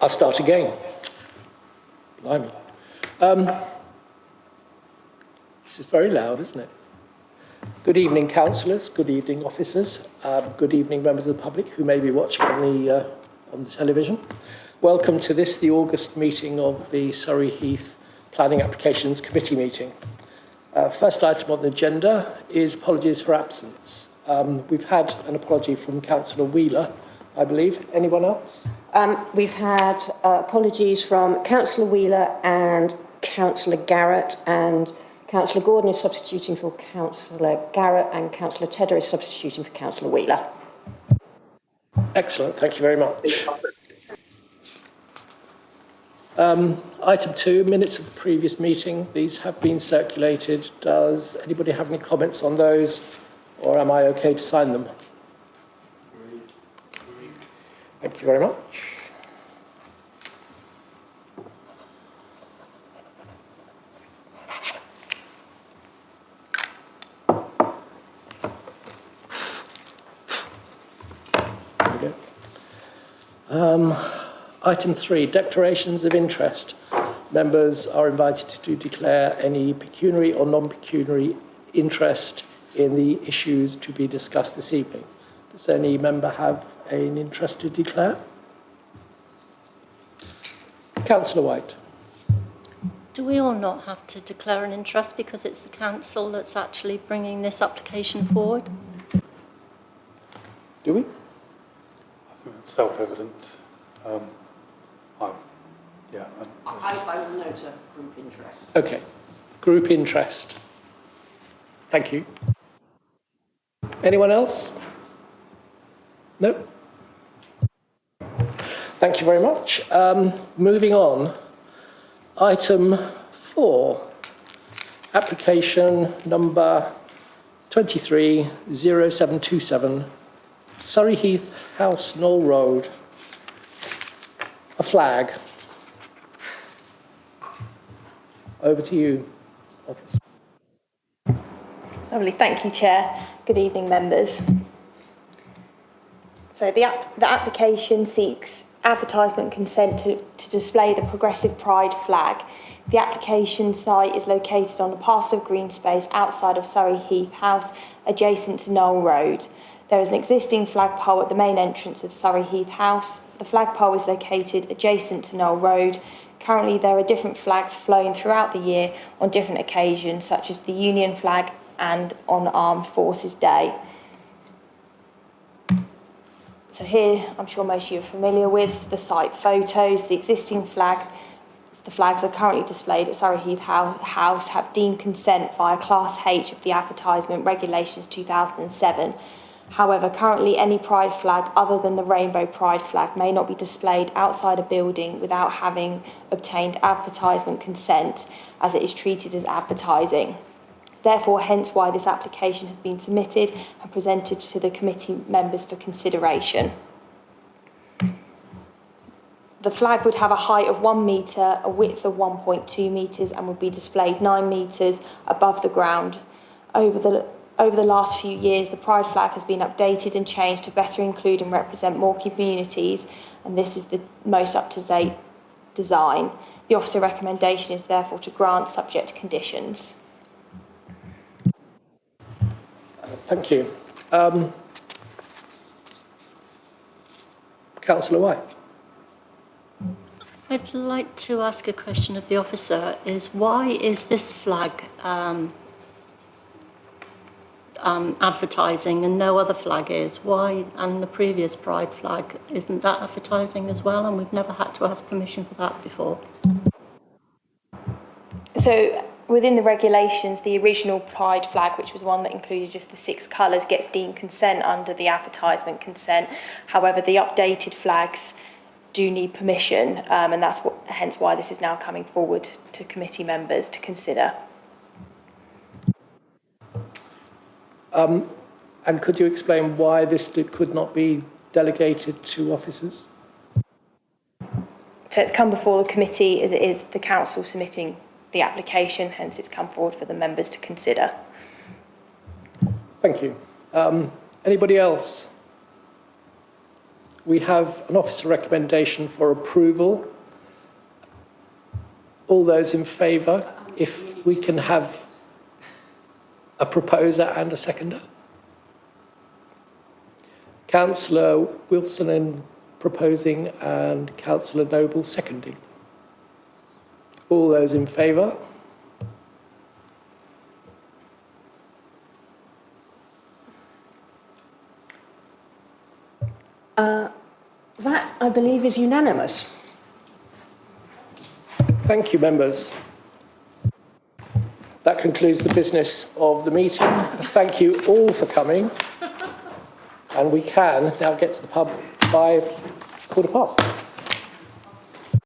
I'll start again. Blimey. This is very loud, isn't it? Good evening, councillors. Good evening, officers. Good evening, members of the public who may be watching on the television. Welcome to this, the August meeting of the Surrey Heath Planning Applications Committee meeting. First item on the agenda is apologies for absence. We've had an apology from Councillor Wheeler, I believe. Anyone else? We've had apologies from Councillor Wheeler and Councillor Garrett, and Councillor Gordon is substituting for Councillor Garrett, and Councillor Tedder is substituting for Councillor Wheeler. Excellent, thank you very much. Item 2, minutes of the previous meeting. These have been circulated. Does anybody have any comments on those, or am I okay to sign them? Thank you very much. There we go. Item 3, declarations of interest. Members are invited to declare any pecuniary or non-pecuniary interest in the issues to be discussed this evening. Does any member have an interest to declare? Councillor White. Do we all not have to declare an interest because it's the council that's actually bringing this application forward? Do we? I think it's self-evident. I will note a group interest. Okay, group interest. Thank you. Anyone else? No? Thank you very much. Moving on. Item 4, application number 230727, Surrey Heath House, Knoll Road. A flag. Over to you, officer. Lovely, thank you, Chair. Good evening, members. So the application seeks advertisement consent to display the Progressive Pride flag. The application site is located on a parcel of green space outside of Surrey Heath House, adjacent to Knoll Road. There is an existing flagpole at the main entrance of Surrey Heath House. The flagpole is located adjacent to Knoll Road. Currently, there are different flags flown throughout the year on different occasions, such as the Union flag and on Armed Forces Day. So here, I'm sure most of you are familiar with the site photos. The existing flag, the flags are currently displayed at Surrey Heath House, have deemed consent via Class H of the Advertisement Regulations 2007. However, currently any pride flag other than the rainbow pride flag may not be displayed outside a building without having obtained advertisement consent, as it is treated as advertising. Therefore, hence why this application has been submitted and presented to the committee members for consideration. The flag would have a height of 1 metre, a width of 1.2 metres, and would be displayed 9 metres above the ground. Over the last few years, the Pride flag has been updated and changed to better include and represent more communities, and this is the most up-to-date design. The officer recommendation is therefore to grant subject to conditions. Thank you. Councillor White. I'd like to ask a question of the officer, is why is this flag advertising and no other flag is? Why? And the previous Pride flag, isn't that advertising as well? And we've never had to ask permission for that before. So within the regulations, the original Pride flag, which was one that included just the 6 colours, gets deemed consent under the advertisement consent. However, the updated flags do need permission, and that's hence why this is now coming forward to committee members to consider. And could you explain why this could not be delegated to officers? So it's come before the committee as it is the council submitting the application, hence it's come forward for the members to consider. Thank you. Anybody else? we have an officer recommendation for approval. All those in favour, if we can have a proposer and a seconder. Councillor Wilson in proposing and Councillor Noble seconding. All those in favour? That, I believe, is unanimous. Thank you, members. That concludes the business of the meeting. Thank you all for coming. And we can now get to the pub by 15:15.